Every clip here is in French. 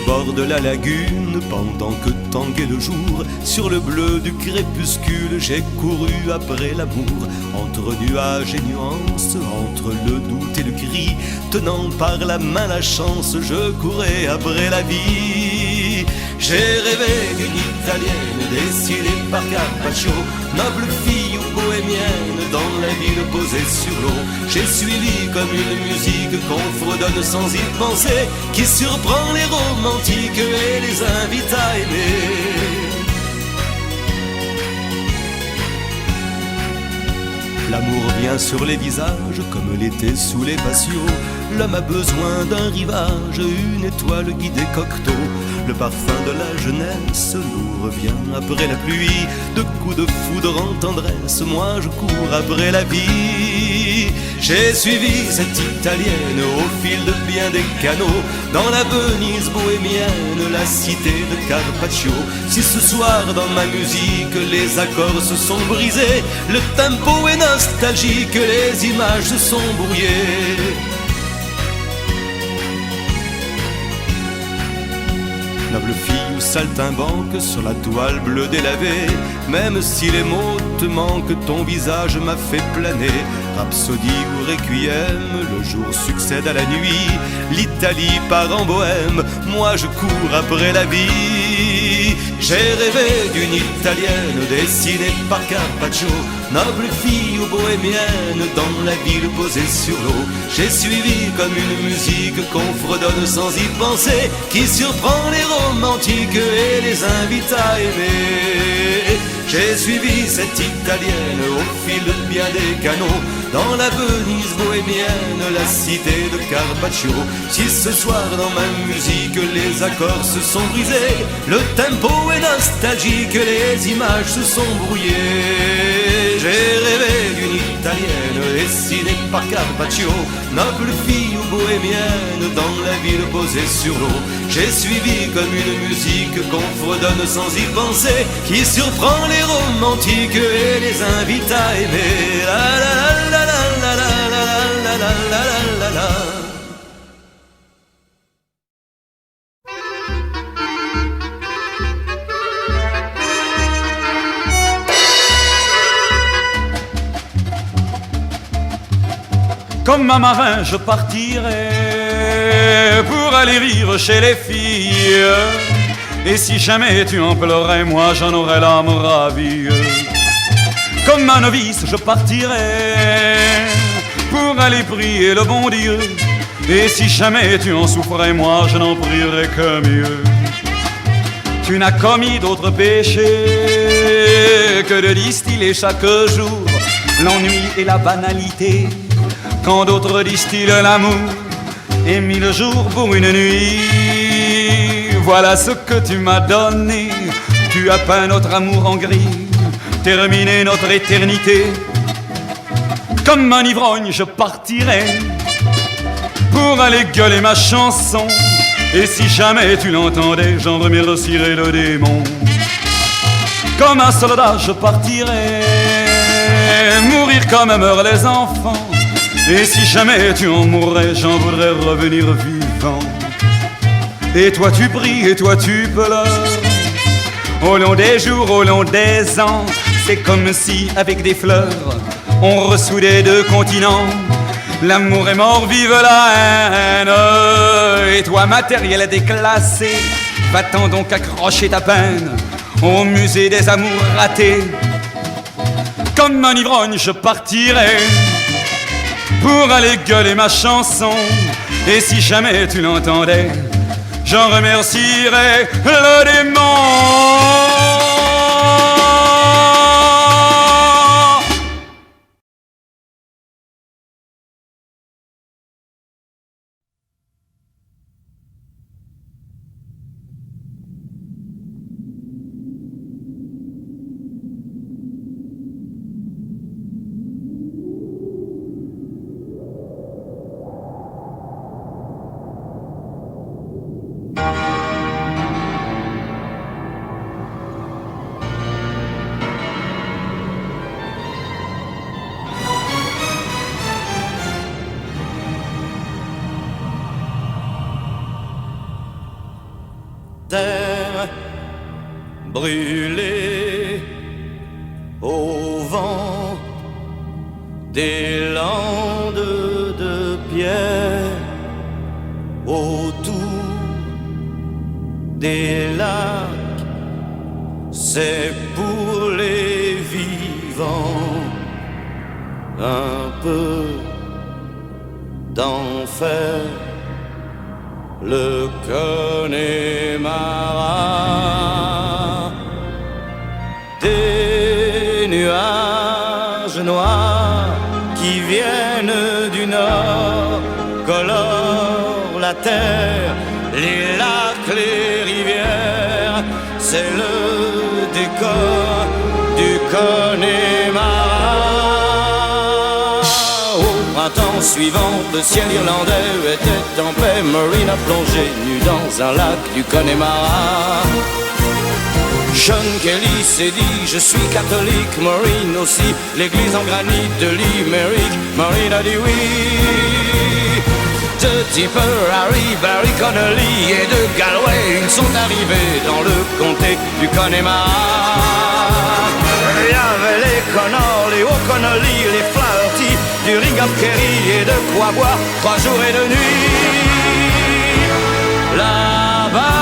bord de la lagune, pendant que tanguait le jour, sur le bleu du crépuscule, j'ai couru après l'amour, entre nuages et nuances, entre le doute et le cri, tenant par la main la chance, je courais après la vie. J'ai rêvé d'une Italienne dessinée par Carpaccio, noble fille bohémienne dans la ville posée sur l'eau. J'ai suivi comme une musique qu'on fredonne sans y penser, qui surprend les romantiques et les invite à aimer. L'amour vient sur les visages comme l'été sous les patios. L'homme a besoin d'un rivage, une étoile guidée cocteau. Le parfum de la jeunesse nous revient après la pluie. De coups de foudre en tendresse, moi je cours après la vie. J'ai suivi cette Italienne au fil de bien des canaux, dans la Venise bohémienne, la cité de Carpaccio. Si ce soir dans ma musique les accords se sont brisés, le tempo est nostalgique, les images se sont brouillées. Noble fille ou saltimbanque sur la toile bleue délavée, même si les mots te manquent, ton visage m'a fait planer. Rhapsodie ou requiem, le jour succède à la nuit, l'Italie part en bohème, moi je cours après la vie. J'ai rêvé d'une Italienne dessinée par Carpaccio, noble fille ou bohémienne dans la ville posée sur l'eau. J'ai suivi comme une musique qu'on fredonne sans y penser, qui surprend les romantiques et les invite à aimer. J'ai suivi cette Italienne au fil de bien des canaux, dans la Venise bohémienne, la cité de Carpaccio. Si ce soir dans ma musique les accords se sont brisés, le tempo est nostalgique, les images se sont brouillées. J'ai rêvé d'une Italienne dessinée par Carpaccio, noble fille ou bohémienne dans la ville posée sur l'eau. J'ai suivi comme une musique qu'on fredonne sans y penser, qui surprend les romantiques et les invite à aimer. La la la la la la la la la la la la. Comme un marin je partirai pour aller vivre chez les filles, et si jamais tu en pleurais, moi j'en aurais l'âme ravie. Comme un novice je partirai pour aller prier le bon Dieu, et si jamais tu en souffrais, moi je n'en prierai que mieux. Tu n'as commis d'autre péché que de distiller chaque jour l'ennui et la banalité, quand d'autres distillent l'amour et 1000 jours pour une nuit. Voilà ce que tu m'as donné, tu as peint notre amour en gris, terminé notre éternité. Comme un ivrogne je partirai pour aller gueuler ma chanson, et si jamais tu l'entendais, j'en remercierais le démon. Comme un soldat je partirai mourir comme meurent les enfants, et si jamais tu en mourrais, j'en voudrais revenir vivant. Et toi tu pries, et toi tu pleures, au long des jours, au long des ans. C'est comme si, avec des fleurs, on ressoudait deux continents. L'amour est mort, vive la haine. Et toi, matériel déclassé, va-t'en donc accrocher ta peine au musée des amours ratés. Comme un ivrogne je partirai pour aller gueuler ma chanson, et si jamais tu l'entendais, j'en remercierais le démon. brûlé au vent des landes de pierre autour des lacs, c'est pour les vivants un peu d'enfer, le Connemara. Des nuages noirs qui viennent du nord colorent la terre, les lacs, les rivières, c'est le décor du Connemara. Au printemps suivant, le ciel irlandais était en paix. Maureen a plongé nue dans un lac du Connemara. Sean Kelly s'est dit, je suis catholique, Maureen aussi, l'église en granit de Limerick. Maureen a dit oui. De Tipper, Harry, Barry Connolly et de Galway, ils sont arrivés dans le comté du Connemara. Il y avait les Connors, les O'Connolly, les Flaherty, du Ring of Kerry et de quoi boire 3 jours et 2 nuits. Là-bas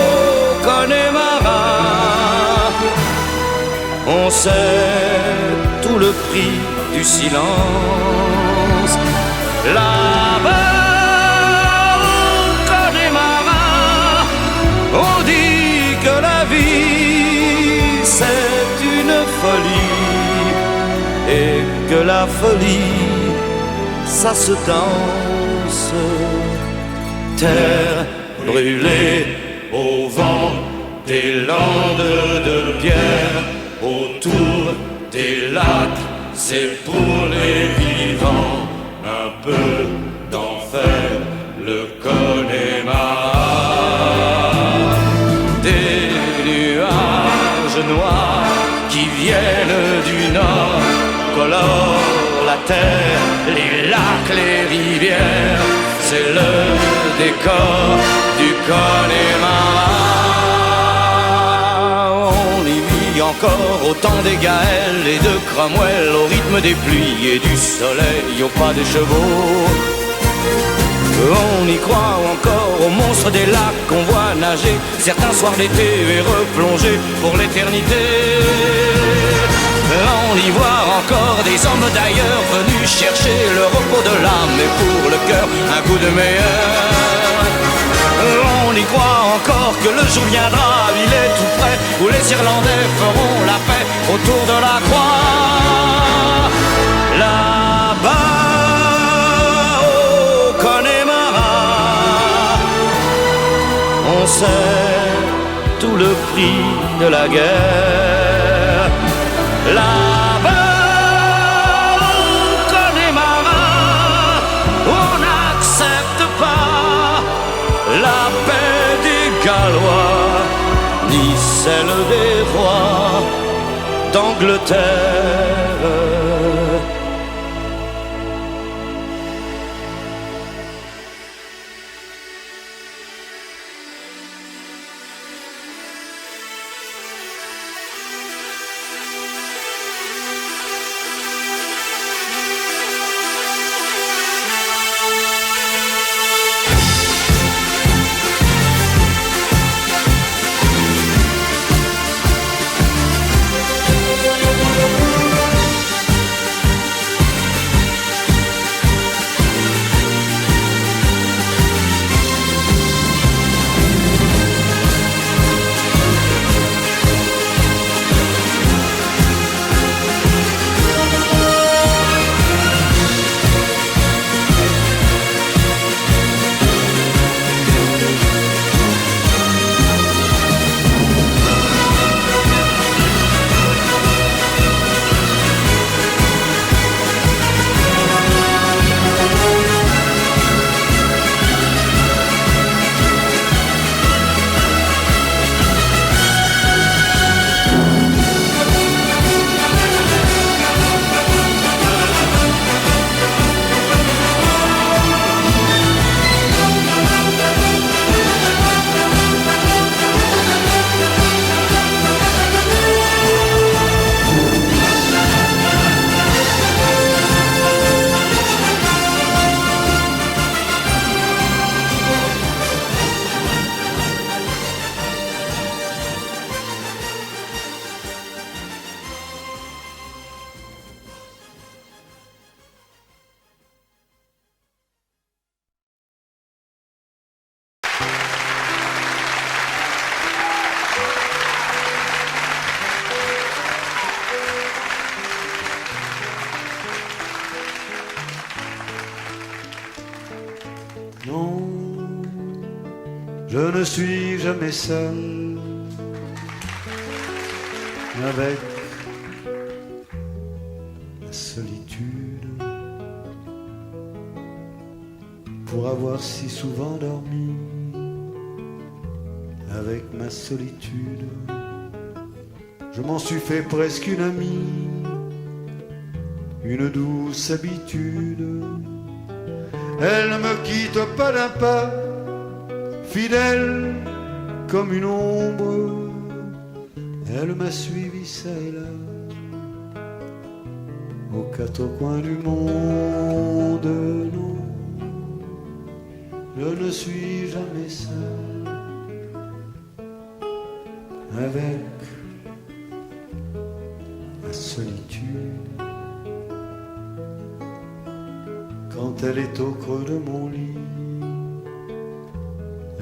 au Connemara, on sait tout le prix du silence. Là-bas au Connemara, on dit que la vie c'est une folie et que la folie ça se danse. Terre brûlée au vent des landes de pierre, autour des lacs, c'est pour les vivants un peu d'enfer, le Connemara. Des nuages noirs qui viennent du nord colorent la terre, les lacs, les rivières, c'est le décor du Connemara. On y vit encore au temps des Gaëls et de Cromwell, au rythme des pluies et du soleil, au pas des chevaux. On y croit encore aux monstres des lacs qu'on voit nager certains soirs d'été et replonger pour l'éternité. On y voit encore des hommes d'ailleurs venus chercher le repos de l'âme et pour le cœur un coup de meilleur. On y croit encore que le jour viendra, il est tout près, où les Irlandais feront la paix autour de la croix. Là-bas au Connemara, on sait tout le prix de la guerre. Là-bas au Connemara, on n'accepte pas la paix des Gallois, ni celle des rois d'Angleterre. Non, je ne suis jamais seul avec la solitude, pour avoir si souvent dormi avec ma solitude. Je m'en suis fait presque une amie, une douce habitude. Elle ne me quitte pas d'un pas, fidèle comme une ombre. Elle m'a suivi ça et là, aux quatre coins du monde. Non, je ne suis jamais seul avec la solitude. Quand elle est au creux de mon lit,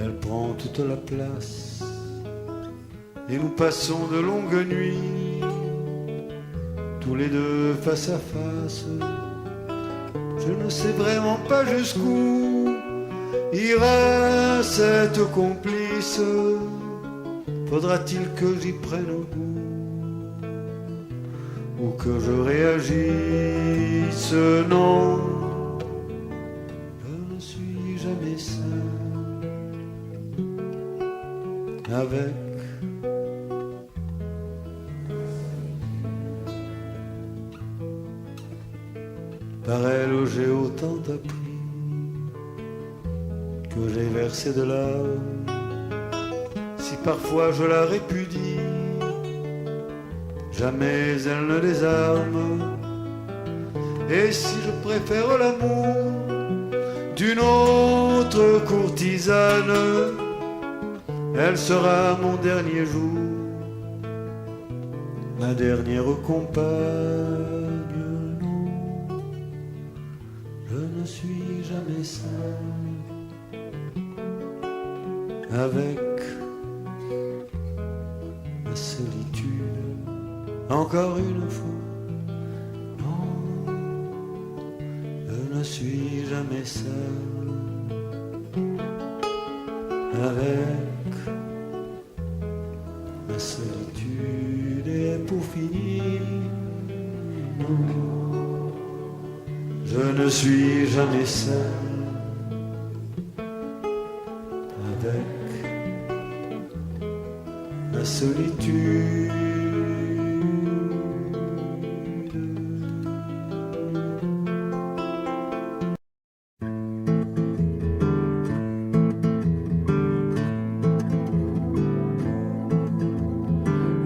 elle prend toute la place et nous passons de longues nuits, tous les deux face à face. Je ne sais vraiment pas jusqu'où ira cette complice. Faudra-t-il que j'y prenne goût ou que je réagisse? Non, je ne suis jamais seul avec par elle. J'ai autant appris que j'ai versé de larmes. Si parfois je la répudie, jamais elle ne désarme. Et si je préfère l'amour d'une autre courtisane, elle sera mon dernier jour, ma dernière compagne. Non, je ne suis jamais seul avec ma solitude. Encore une fois, non, je ne suis jamais seul avec ma solitude. Et pour finir, non, je ne suis jamais seul avec la solitude.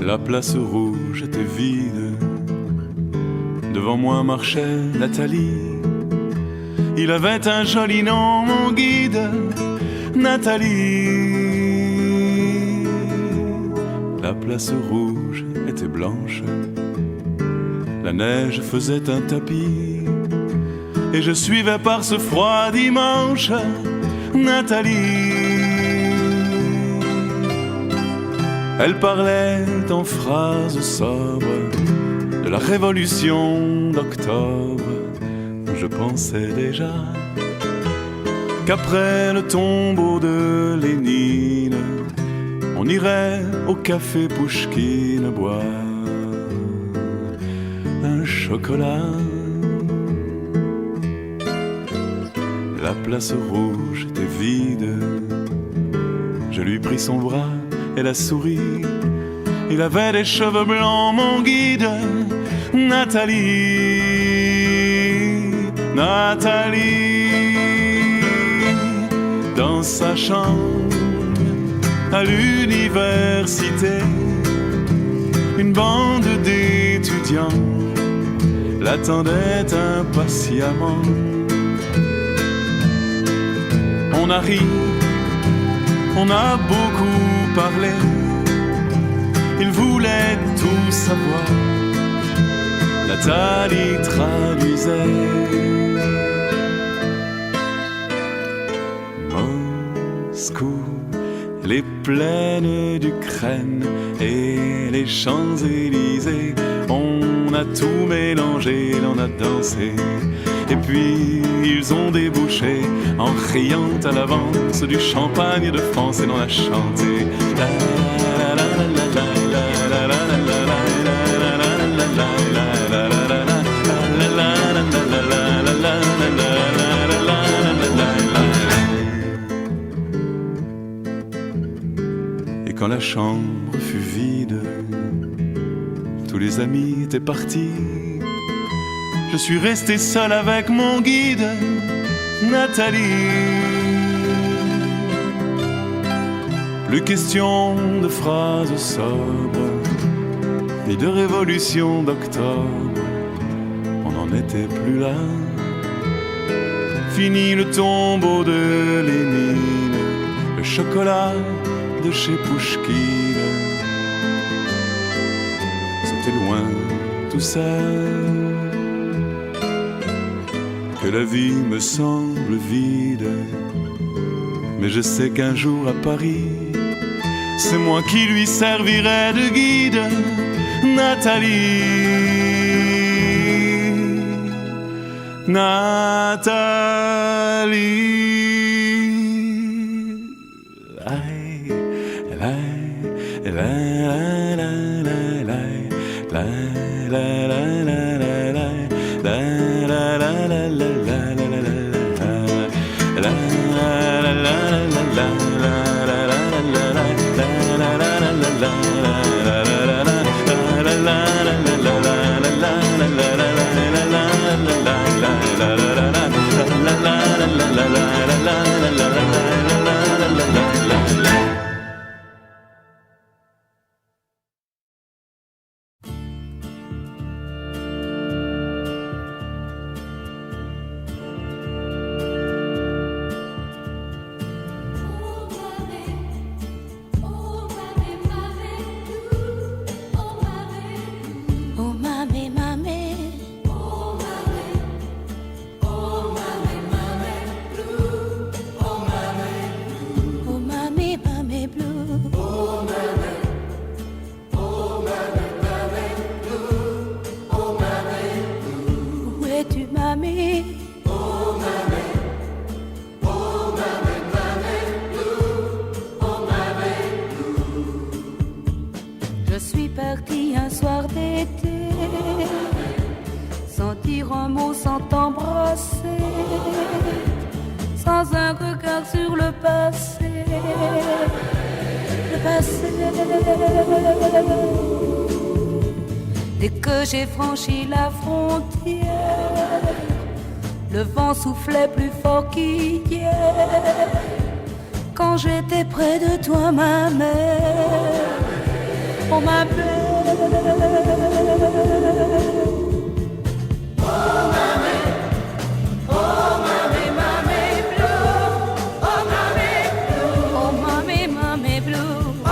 La place rouge était vide. Devant moi marchait Nathalie. Il avait un joli nom, mon guide, Nathalie. La place rouge était blanche. La neige faisait un tapis. Et je suivais par ce froid dimanche Nathalie. Elle parlait en phrases sobres de la révolution d'octobre. Je pensais déjà qu'après le tombeau de Lénine, on irait au café Pouchkine boire un chocolat. La place rouge était vide. Je lui pris son bras, elle a souri. Il avait des cheveux blancs, mon guide, Nathalie. Nathalie, dans sa chambre à l'université, une bande d'étudiants l'attendait impatiemment. On a ri, on a beaucoup parlé. Il voulait tout savoir. Nathalie traduisait. Moscou, les plaines d'Ukraine et les Champs-Élysées. On a tout mélangé, on a dansé Et puis ils ont débouché en criant à l'avance du champagne de France et l'on a chanté. Et quand la chambre fut vide, tous les amis étaient partis. Je suis resté seul avec mon guide, Nathalie. Plus question de phrases sobres, ni de révolution d'octobre. On n'en était plus là. Fini le tombeau de Lénine, le chocolat de chez Pouchkine. C'était loin tout ça, que la vie me semble vide. Mais je sais qu'un jour à Paris, c'est moi qui lui servirai de guide, Nathalie. Je suis partie un soir d'été, sans dire un mot, sans t'embrasser, sans un regard sur le passé. Le passé. Dès que j'ai franchi la frontière, le vent soufflait plus fort qu'hier. Quand j'étais près de toi, ma mère, on m'appelait. Oh mamé, mamé blue. Oh mamé blue. Oh mamé, mamé blue. Oh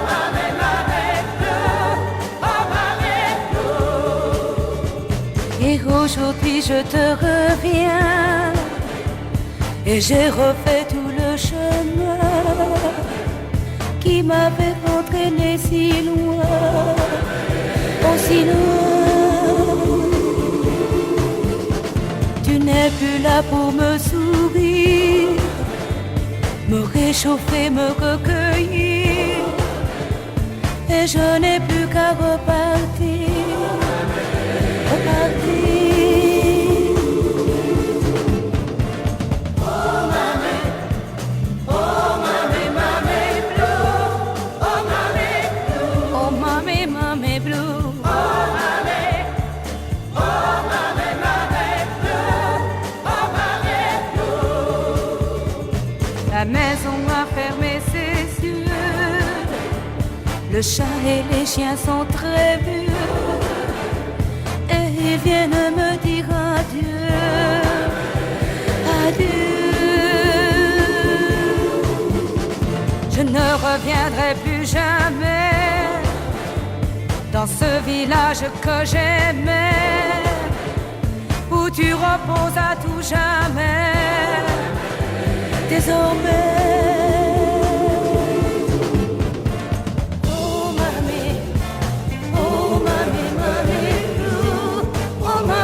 mamé, mamé blue. Oh mamé blue. Et aujourd'hui je te reviens, et j'ai refait tout le chemin qui m'avait entraîné si loin, aussi loin. Tu n'es plus là pour me sourire, me réchauffer, me recueillir, et je n'ai plus qu'à repartir, repartir. La maison a fermé ses yeux, le chat et les chiens sont très vieux, et ils viennent me dire adieu, adieu. Je ne reviendrai plus jamais dans ce village que j'aimais, où tu reposes à tout jamais. Désormais, oh mamé, mamé blue, oh mamé.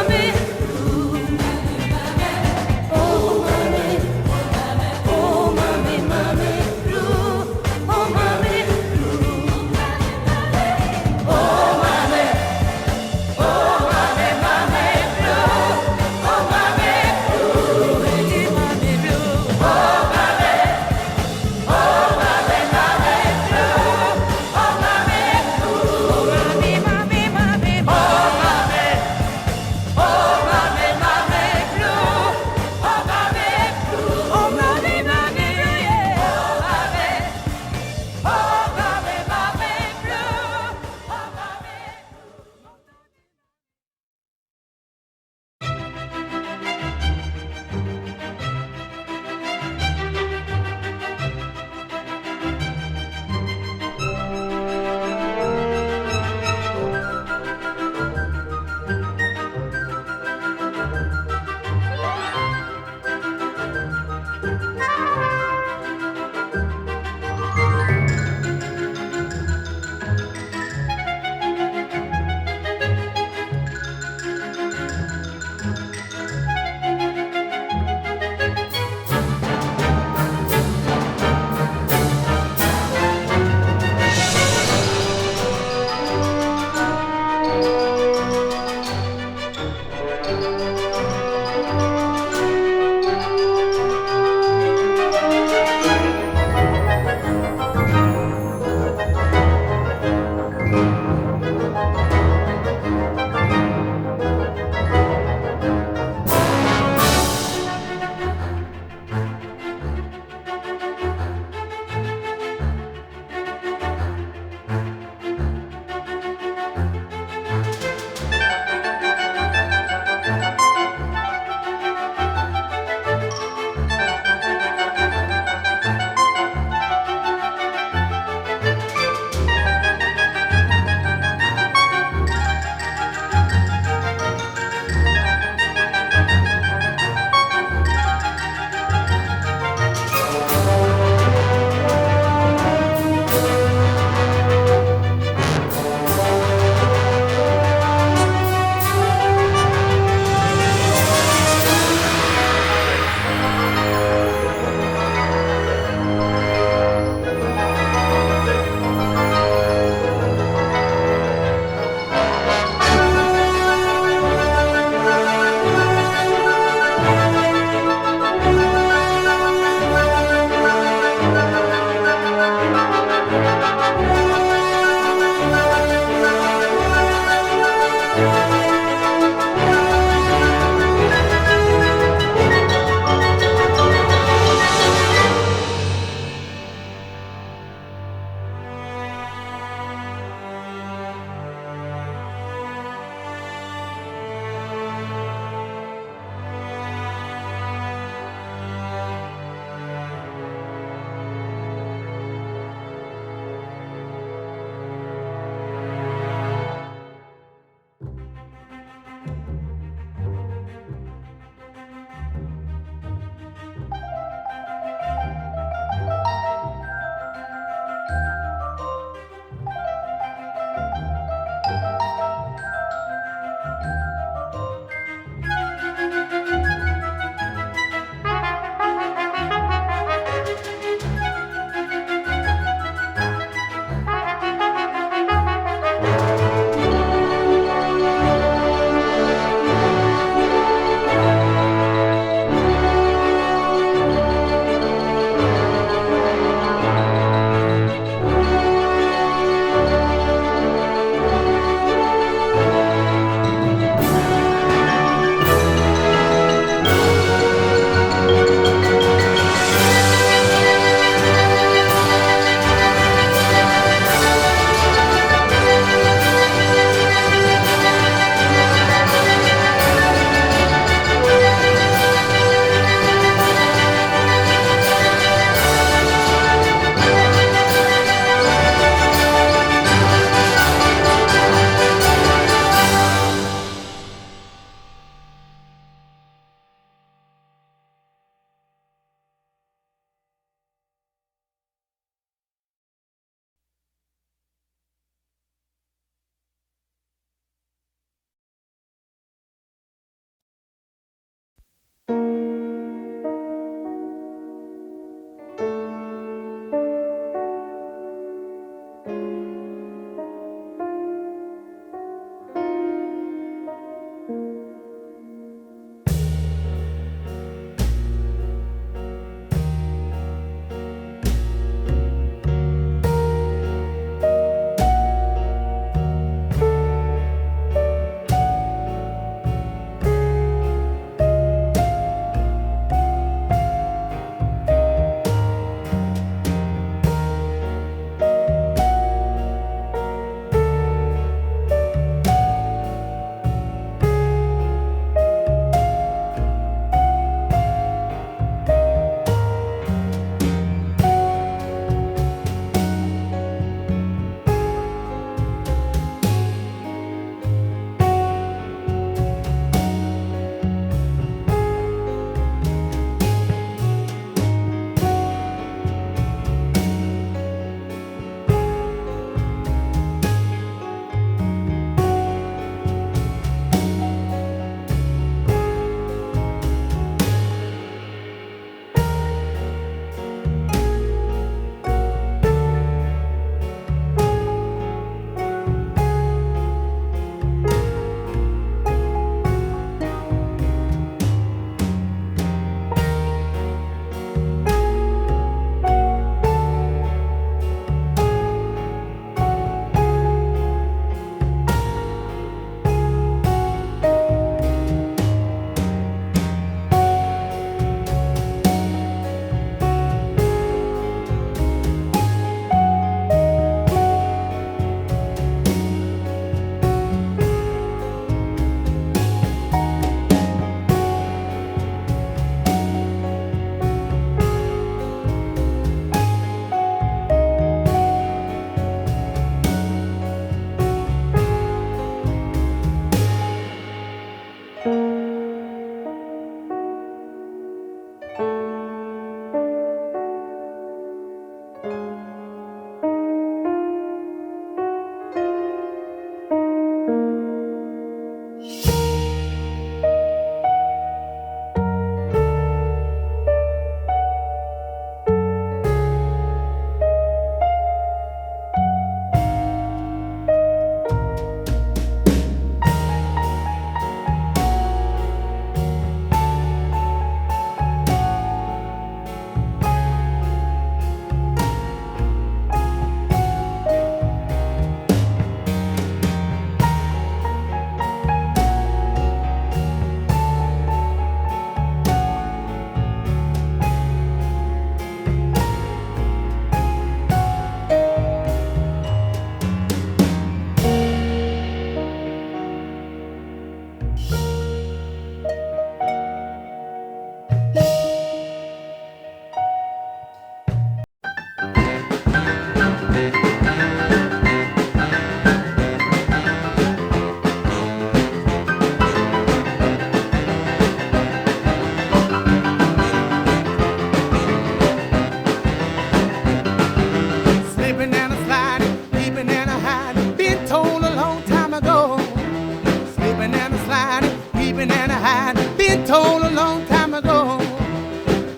peeping and hiding. Been told a long time ago.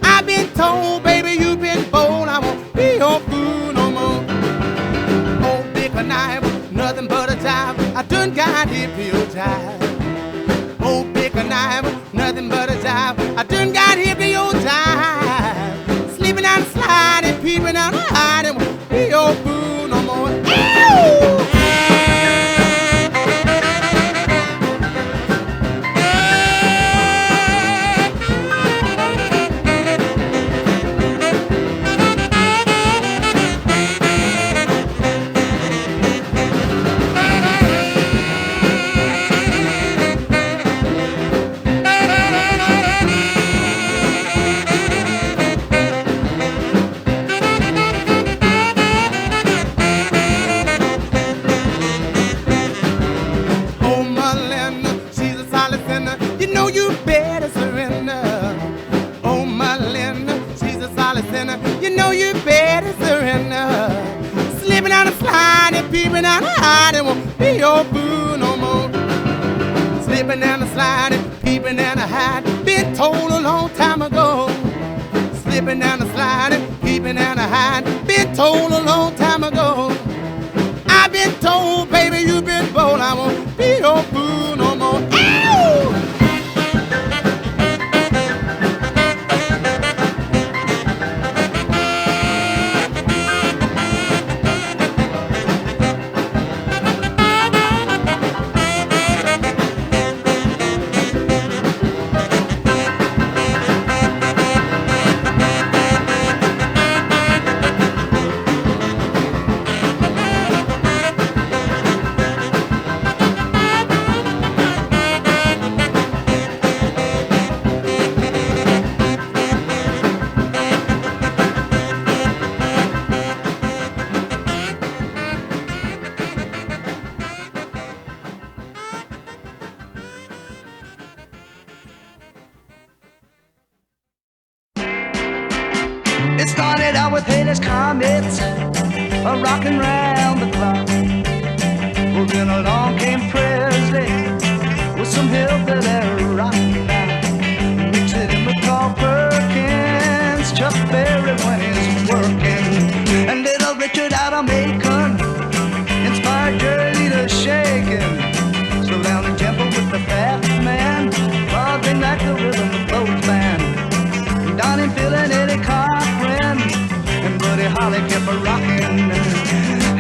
I've been told, baby, you've been bold. I won't be your fool no more. Oh, big a knife, nothing but a jive. I done got hypnotized. Oh, big a knife, nothing but a jive. I done got hypnotized. Sleeping and sliding, peeping and hiding. Won't be your fool no more. Ew! Peeping and hiding won't be your boo no more. Slipping and sliding, peeping and hiding. Been told a long time ago. Slipping and sliding, peeping and hiding. Been told a long time ago. I've been told, baby, you've been bold. I won't be your boo no more. Ow! It started out with Halley's Comets, rocking round the clock. Well, then along came Presley with some hillbilly rock. Mix it in with Carl Perkins, Chuck Berry when he's working, and little Richard out of Macon inspired Jerry to shaking. Slow down the tempo with the fat man, while bring back the rhythm of both band. Down in Philly, Eddie Cochran and Buddy Holly kept a-rockin'.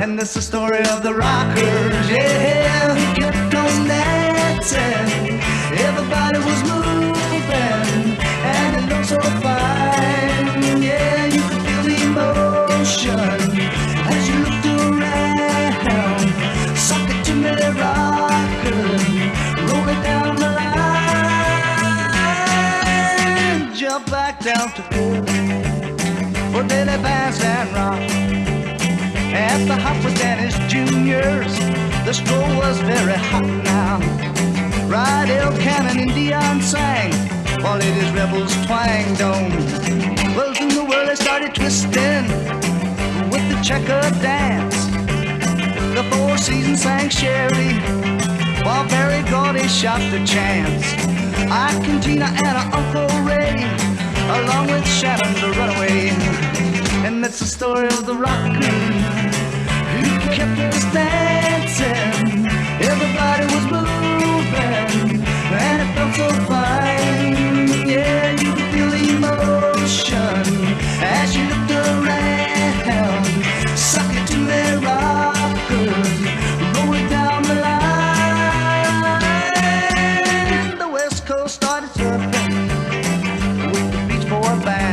And this is the story of the rockers, yeah. He kept on dancing, everybody was moving, and it looked so fine. Yeah, you could feel the emotion as you looked around. Suck it to me, rockers, roll it down the line. Jump back down to court for Billy Vance and Rock. At the hop with Dennis Juniors, the stroll was very hot now. Rydell Cannon and Dion sang, while ladies rebels twanged on. Well, soon the world had started twisting with the checker dance. The Four Seasons sang Sherry, while Barry Gordy shot the chance. Ike and Tina and Uncle Ray, along with Shannon the Runaway. And that's the story of the rockers who kept us dancing. Everybody was moving, and it felt so fine. Yeah, you could feel the emotion as you looked around. Suck it to the rockers, roll it down the line. The West Coast started surfing